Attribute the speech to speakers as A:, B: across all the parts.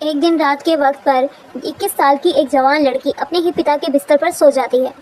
A: एक दिन रात के वक्त पर 21 साल की एक जवान लड़की अपने ही पिता के बिस्तर पर सो जाती है।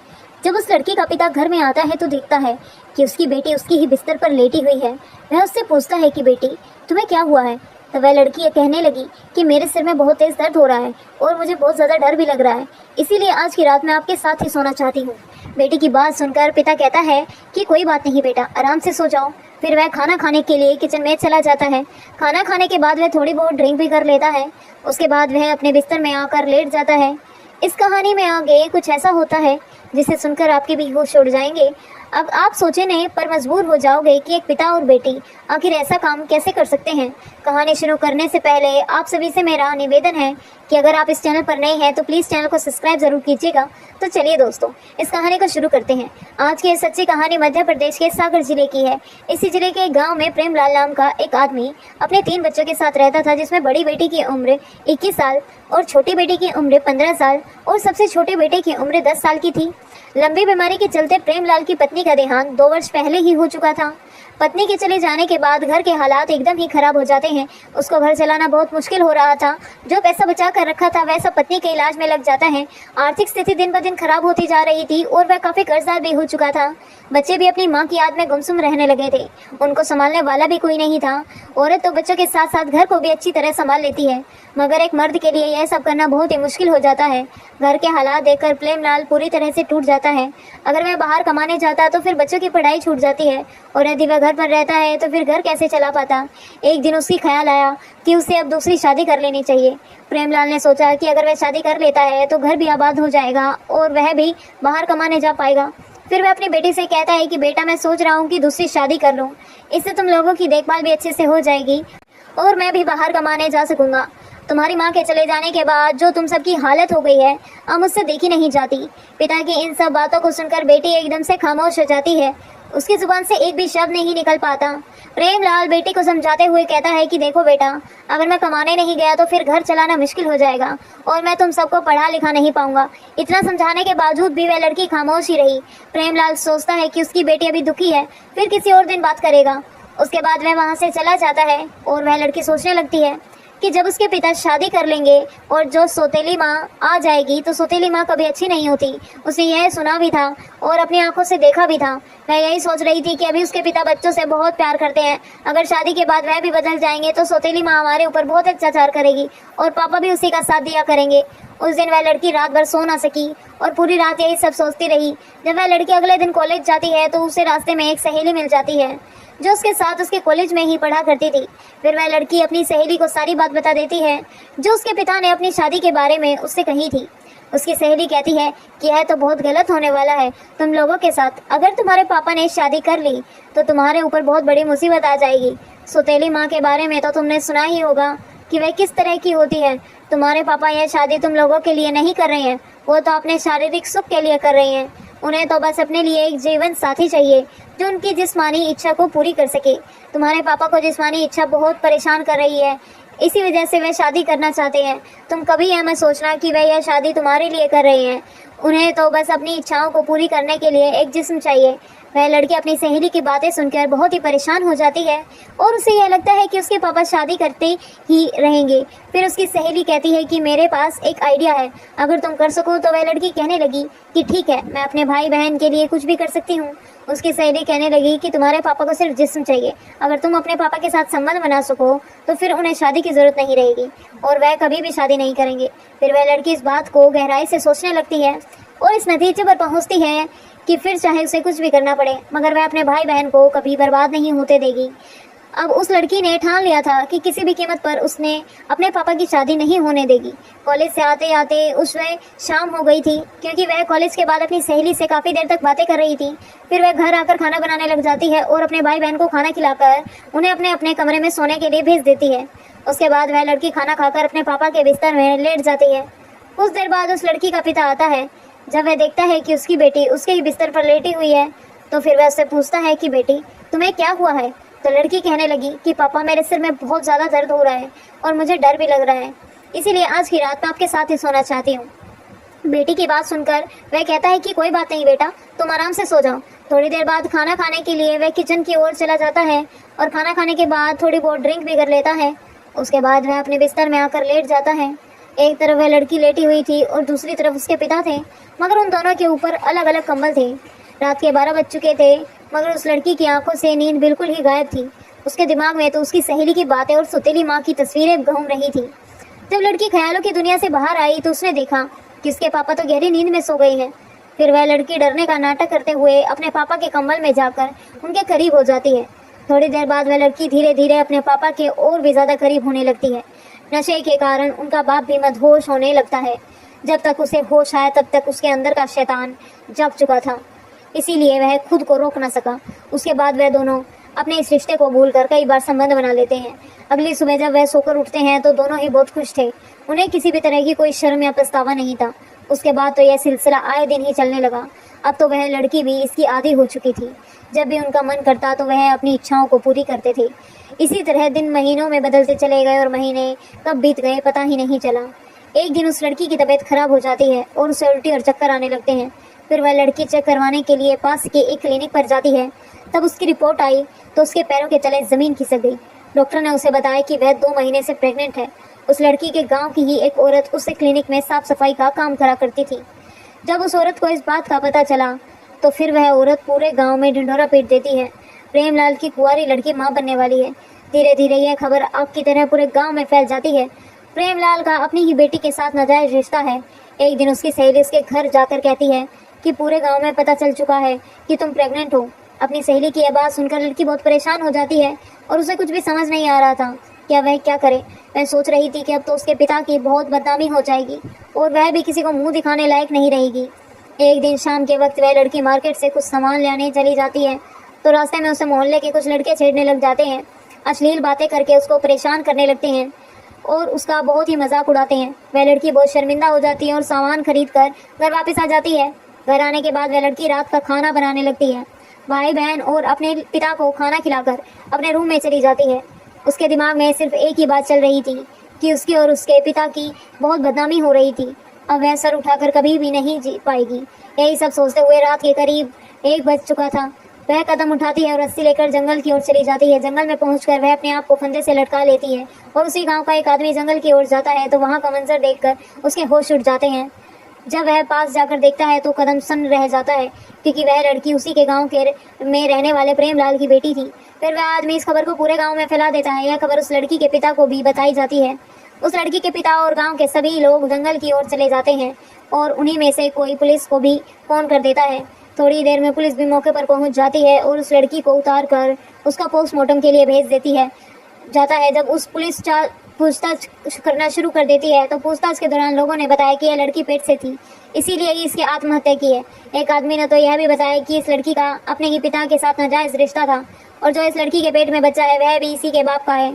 A: जब उस लड़की का पिता घर में आता है तो देखता है कि उसकी बेटी उसकी ही बिस्तर पर लेटी हुई है। वह उससे पूछता है कि बेटी, तुम्हें क्या हुआ है? तो वह लड़की ये कहने लगी कि मेरे सिर में बहुत तेज दर्द हो रहा है और मुझे बहुत ज़्यादा डर भी लग रहा है, इसीलिए आज की रात मैं आपके साथ ही सोना चाहती हूँ। बेटी की बात सुनकर पिता कहता है कि कोई बात नहीं बेटा, आराम से सो जाओ। फिर वह खाना खाने के लिए किचन में चला जाता है। खाना खाने के बाद वह थोड़ी बहुत ड्रिंक भी कर लेता है। उसके बाद वह अपने बिस्तर में आकर लेट जाता है। इस कहानी में आगे कुछ ऐसा होता है जिसे सुनकर आपके भी होश उड़ जाएंगे। अब आप सोचने पर मजबूर हो जाओगे कि एक पिता और बेटी आखिर ऐसा काम कैसे कर सकते हैं। कहानी शुरू करने से पहले आप सभी से मेरा निवेदन है कि अगर आप इस चैनल पर नए हैं तो प्लीज़ चैनल को सब्सक्राइब जरूर कीजिएगा। तो चलिए दोस्तों, इस कहानी को शुरू करते हैं। आज की सच्ची कहानी मध्य प्रदेश के सागर जिले की है। इसी जिले के एक गाँव में प्रेमलाल नाम का एक आदमी अपने 3 बच्चों के साथ रहता था, जिसमें बड़ी बेटी की उम्र 21 साल और छोटी बेटी की उम्र 15 साल और सबसे छोटे बेटे की उम्र 10 साल की थी। लंबी बीमारी के चलते प्रेमलाल की पत्नी का देहांत 2 वर्ष पहले ही हो चुका था। पत्नी के चले जाने के बाद घर के हालात एकदम ही खराब हो जाते हैं। उसको घर चलाना बहुत मुश्किल हो रहा था। जो पैसा बचा कर रखा था वह सब पत्नी के इलाज में लग जाता है। आर्थिक स्थिति दिन ब दिन खराब होती जा रही थी और वह काफी कर्जदार भी हो चुका था। बच्चे भी अपनी माँ की याद में गुमसुम रहने लगे थे। उनको संभालने वाला भी कोई नहीं था। औरत तो बच्चों के साथ साथ घर को भी अच्छी तरह संभाल लेती है, मगर एक मर्द के लिए यह सब करना बहुत ही मुश्किल हो जाता है। घर के हालात देखकर प्रेमलाल पूरी तरह से टूट जाता है। अगर वह बाहर कमाने जाता तो फिर बच्चों की पढ़ाई छूट जाती है और यदि वह घर पर रहता है तो फिर घर कैसे चला पाता। एक दिन उसकी ख्याल आया कि उसे अब दूसरी शादी कर लेनी चाहिए। प्रेमलाल ने सोचा कि अगर वह शादी कर लेता है तो घर भी आबाद हो जाएगा और वह भी बाहर कमाने जा पाएगा। फिर वह अपनी बेटी से कहता है कि बेटा, मैं सोच रहा हूँ कि दूसरी शादी कर लूँ, इससे तुम लोगों की देखभाल भी अच्छे से हो जाएगी और मैं भी बाहर कमाने जा सकूंगा। तुम्हारी माँ के चले जाने के बाद जो तुम सबकी हालत हो गई है अब मुझसे देखी नहीं जाती। पिता की इन सब बातों को सुनकर बेटी एकदम से खामोश हो जाती है। उसकी जुबान से एक भी शब्द नहीं निकल पाता। प्रेमलाल बेटी को समझाते हुए कहता है कि देखो बेटा, अगर मैं कमाने नहीं गया तो फिर घर चलाना मुश्किल हो जाएगा और मैं तुम सबको पढ़ा लिखा नहीं पाऊंगा। इतना समझाने के बावजूद भी वह लड़की खामोश ही रही। प्रेमलाल सोचता है कि उसकी बेटी अभी दुखी है, फिर किसी और दिन बात करेगा। उसके बाद वह वहाँ से चला जाता है और वह लड़की सोचने लगती है कि जब उसके पिता शादी कर लेंगे और जो सौतेली माँ आ जाएगी तो सौतेली माँ कभी अच्छी नहीं होती। उसने यह सुना भी था और अपनी आंखों से देखा भी था। वह यही सोच रही थी कि अभी उसके पिता बच्चों से बहुत प्यार करते हैं, अगर शादी के बाद वह भी बदल जाएंगे तो सौतेली माँ हमारे ऊपर बहुत अत्याचार करेगी और पापा भी उसी का साथ दिया करेंगे। उस दिन वह लड़की रात भर सो ना सकी और पूरी रात यही सब सोचती रही। जब वह लड़की अगले दिन कॉलेज जाती है तो उसे रास्ते में एक सहेली मिल जाती है जो उसके साथ उसके कॉलेज में ही पढ़ा करती थी। फिर वह लड़की अपनी सहेली को सारी बात बता देती है जो उसके पिता ने अपनी शादी के बारे में उससे कही थी। उसकी सहेली कहती है कि यह तो बहुत गलत होने वाला है तुम लोगों के साथ। अगर तुम्हारे पापा ने शादी कर ली तो तुम्हारे ऊपर बहुत बड़ी मुसीबत आ जाएगी। सौतेली माँ के बारे में तो तुमने सुना ही होगा कि वह किस तरह की होती है। तुम्हारे पापा यह शादी तुम लोगों के लिए नहीं कर रहे हैं, वो तो अपने शारीरिक सुख के लिए कर रहे हैं। उन्हें तो बस अपने लिए एक जीवन साथी चाहिए जो उनकी जिस्मानी इच्छा को पूरी कर सके। तुम्हारे पापा को जिस्मानी इच्छा बहुत परेशान कर रही है, इसी वजह से वे शादी करना चाहते हैं। तुम कभी यह मत सोचना कि वे यह शादी तुम्हारे लिए कर रहे हैं। उन्हें तो बस अपनी इच्छाओं को पूरी करने के लिए एक जिस्म चाहिए। वह लड़की अपनी सहेली की बातें सुनकर बहुत ही परेशान हो जाती है और उसे यह लगता है कि उसके पापा शादी करते ही रहेंगे। फिर उसकी सहेली कहती है कि मेरे पास एक आइडिया है, अगर तुम कर सको। तो वह लड़की कहने लगी कि ठीक है, मैं अपने भाई बहन के लिए कुछ भी कर सकती हूँ। उसकी सहेली कहने लगी कि तुम्हारे पापा को सिर्फ जिस्म चाहिए, अगर तुम अपने पापा के साथ संबंध बना सको तो फिर उन्हें शादी की जरूरत नहीं रहेगी और वह कभी भी शादी नहीं करेंगे। फिर वह लड़की इस बात को गहराई से सोचने लगती है और इस नतीजे पर पहुंचती है कि फिर चाहे उसे कुछ भी करना पड़े मगर वह अपने भाई बहन को कभी बर्बाद नहीं होते देगी। अब उस लड़की ने ठान लिया था कि किसी भी कीमत पर उसने अपने पापा की शादी नहीं होने देगी। कॉलेज से आते आते उसमें शाम हो गई थी क्योंकि वह कॉलेज के बाद अपनी सहेली से काफ़ी देर तक बातें कर रही थी। फिर वह घर आकर खाना बनाने लग जाती है और अपने भाई बहन को खाना खिलाकर उन्हें अपने अपने कमरे में सोने के लिए भेज देती है। उसके बाद वह लड़की खाना खाकर अपने पापा के बिस्तर में लेट जाती है। कुछ देर बाद उस लड़की का पिता आता है। जब वह देखता है कि उसकी बेटी उसके ही बिस्तर पर लेटी हुई है तो फिर वह उससे पूछता है कि बेटी, तुम्हें क्या हुआ है? तो लड़की कहने लगी कि पापा, मेरे सिर में बहुत ज़्यादा दर्द हो रहा है और मुझे डर भी लग रहा है, इसीलिए आज की रात मैं आपके साथ ही सोना चाहती हूँ। बेटी की बात सुनकर वह कहता है कि कोई बात नहीं बेटा, तुम आराम से सो जाओ। थोड़ी देर बाद खाना खाने के लिए वह किचन की ओर चला जाता है और खाना खाने के बाद थोड़ी बहुत ड्रिंक भी कर लेता है। उसके बाद वह अपने बिस्तर में आकर लेट जाता है। एक तरफ वह लड़की लेटी हुई थी और दूसरी तरफ उसके पिता थे, मगर उन दोनों के ऊपर अलग अलग कंबल थे। रात के 12 बज चुके थे, मगर उस लड़की की आंखों से नींद बिल्कुल ही गायब थी। उसके दिमाग में तो उसकी सहेली की बातें और सौतेली माँ की तस्वीरें घूम रही थी। जब लड़की ख्यालों की दुनिया से बाहर आई तो उसने देखा कि उसके पापा तो गहरी नींद में सो गए हैं। फिर वह लड़की डरने का नाटक करते हुए अपने पापा के कंबल में जाकर उनके करीब हो जाती है। थोड़ी देर बाद वह लड़की धीरे धीरे अपने पापा के और भी ज्यादा करीब होने लगती है। नशे के कारण उनका बाप भी मदहोश होने लगता है। जब तक उसे होश आया तब तक उसके अंदर का शैतान जाग चुका था, इसीलिए वह खुद को रोक न सका। उसके बाद वह दोनों अपने इस रिश्ते को भूलकर कई बार संबंध बना लेते हैं। अगली सुबह जब वह सोकर उठते हैं तो दोनों ही बहुत खुश थे। उन्हें किसी भी तरह की कोई शर्म या पछतावा नहीं था। उसके बाद तो यह सिलसिला आए दिन ही चलने लगा। अब तो वह लड़की भी इसकी आदी हो चुकी थी। जब भी उनका मन करता तो वह अपनी इच्छाओं को पूरी करते थे। इसी तरह दिन महीनों में बदलते चले गए और महीने कब बीत गए पता ही नहीं चला। एक दिन उस लड़की की तबीयत खराब हो जाती है और उसे उल्टी और चक्कर आने लगते हैं। फिर वह लड़की चेक करवाने के लिए पास के एक क्लिनिक पर जाती है। तब उसकी रिपोर्ट आई तो उसके पैरों के तले जमीन खिसक गई। डॉक्टर ने उसे बताया कि वह 2 महीने से प्रेग्नेंट है। उस लड़की के गांव की ही एक औरत उस क्लिनिक में साफ सफाई का काम करा करती थी। जब उस औरत को इस बात का पता चला तो फिर वह औरत पूरे गांव में ढिंढोरा पीट देती है। प्रेमलाल की कुंवारी लड़की मां बनने वाली है। धीरे धीरे यह खबर आग की तरह पूरे गांव में फैल जाती है। प्रेमलाल का अपनी ही बेटी के साथ नाजायज रिश्ता है। एक दिन उसकी सहेली उसके घर जाकर कहती है कि पूरे गांव में पता चल चुका है कि तुम प्रेग्नेंट हो। अपनी सहेली की यह बात सुनकर लड़की बहुत परेशान हो जाती है और उसे कुछ भी समझ नहीं आ रहा था क्या वह क्या करे। वह सोच रही थी कि अब तो उसके पिता की बहुत बदनामी हो जाएगी और वह भी किसी को मुंह दिखाने लायक नहीं रहेगी। एक दिन शाम के वक्त वह लड़की मार्केट से कुछ सामान लाने चली जाती है तो रास्ते में उसे मोहल्ले के कुछ लड़के छेड़ने लग जाते हैं। अश्लील बातें करके उसको परेशान करने लगते हैं और उसका बहुत ही मजाक उड़ाते हैं। वह लड़की बहुत शर्मिंदा हो जाती है और सामान खरीद कर घर वापस आ जाती है। घर आने के बाद वह लड़की रात का खाना बनाने लगती है। भाई बहन और अपने पिता को खाना खिलाकर अपने रूम में चली जाती है। उसके दिमाग में सिर्फ एक ही बात चल रही थी कि उसकी और उसके पिता की बहुत बदनामी हो रही थी। अब वह सर उठाकर कभी भी नहीं जी पाएगी। यही सब सोचते हुए रात के करीब 1 बज चुका था। वह कदम उठाती है और रस्सी लेकर जंगल की ओर चली जाती है। जंगल में पहुंचकर वह अपने आप को फंदे से लटका लेती है और उसी गांव का एक आदमी जंगल की ओर जाता है तो वहां का मंजर देखकर उसके होश उड़ जाते हैं। जब वह पास जाकर देखता है तो कदम सन्न रह जाता है क्योंकि वह लड़की उसी के गांव के में रहने वाले प्रेमलाल की बेटी थी। फिर वह आदमी इस खबर को पूरे गांव में फैला देता है। यह खबर उस लड़की के पिता को भी बताई जाती है। उस लड़की के पिता और गांव के सभी लोग जंगल की ओर चले जाते हैं और उन्हीं में से कोई पुलिस को भी फोन कर देता है। थोड़ी देर में पुलिस भी मौके पर पहुंच जाती है और उस लड़की को उतार कर उसका पोस्टमार्टम के लिए भेज देती है जाता है। जब उस पुलिस पूछताछ करना शुरू कर देती है तो पूछताछ के दौरान लोगों ने बताया कि यह लड़की पेट से थी, इसीलिए इसकी आत्महत्या की है। एक आदमी ने तो यह भी बताया कि इस लड़की का अपने ही पिता के साथ नाजायज रिश्ता था और जो इस लड़की के पेट में बच्चा है वह भी इसी के बाप का है।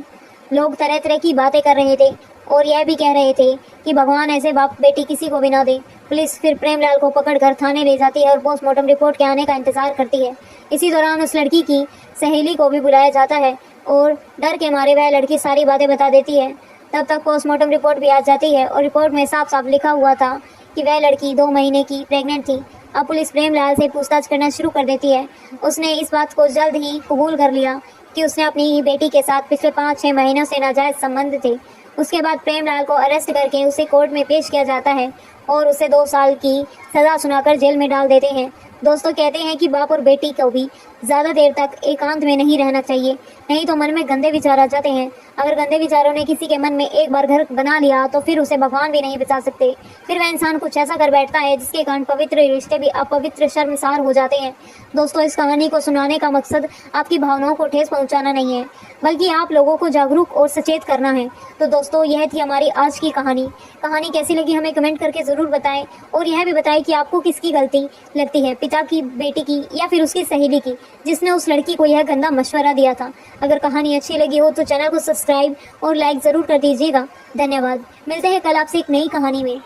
A: लोग तरह तरह की बातें कर रहे थे और यह भी कह रहे थे कि भगवान ऐसे बाप बेटी किसी को भी ना दे। पुलिस फिर प्रेमलाल को पकड़कर थाने ले जाती है और पोस्टमार्टम रिपोर्ट के आने का इंतजार करती है। इसी दौरान उस लड़की की सहेली को भी बुलाया जाता है और डर के मारे वह लड़की सारी बातें बता देती है। तब तक पोस्टमार्टम रिपोर्ट भी आ जाती है और रिपोर्ट में साफ साफ लिखा हुआ था कि वह लड़की 2 महीने की प्रेग्नेंट थी। अब पुलिस प्रेमलाल से पूछताछ करना शुरू कर देती है। उसने इस बात को जल्द ही कबूल कर लिया कि उसने अपनी ही बेटी के साथ पिछले 5-6 महीनों से नाजायज संबंध थे। उसके बाद प्रेमलाल को अरेस्ट करके उसे कोर्ट में पेश किया जाता है और उसे 2 साल की सजा सुनाकर जेल में डाल देते हैं। दोस्तों कहते हैं कि बाप और बेटी को भी ज़्यादा देर तक एकांत में नहीं रहना चाहिए, नहीं तो मन में गंदे विचार आ जाते हैं। अगर गंदे विचारों ने किसी के मन में एक बार घर बना लिया तो फिर उसे भगवान भी नहीं बचा सकते। फिर वह इंसान कुछ ऐसा कर बैठता है जिसके कारण पवित्र रिश्ते भी अपवित्र शर्मसार हो जाते हैं। दोस्तों इस कहानी को सुनाने का मकसद आपकी भावनाओं को ठेस पहुंचाना नहीं है, बल्कि आप लोगों को जागरूक और सचेत करना है। तो दोस्तों यह थी हमारी आज की कहानी। कहानी कैसी लगी हमें कमेंट करके ज़रूर बताएं और यह भी बताएं कि आपको किसकी गलती लगती है, पिता की, बेटी की या फिर उसकी सहेली की, जिसने उस लड़की को यह गंदा मशवरा दिया था। अगर कहानी अच्छी लगी हो तो चैनल को सब्सक्राइब और लाइक ज़रूर कर दीजिएगा। धन्यवाद। मिलते हैं कल आपसे एक नई कहानी में।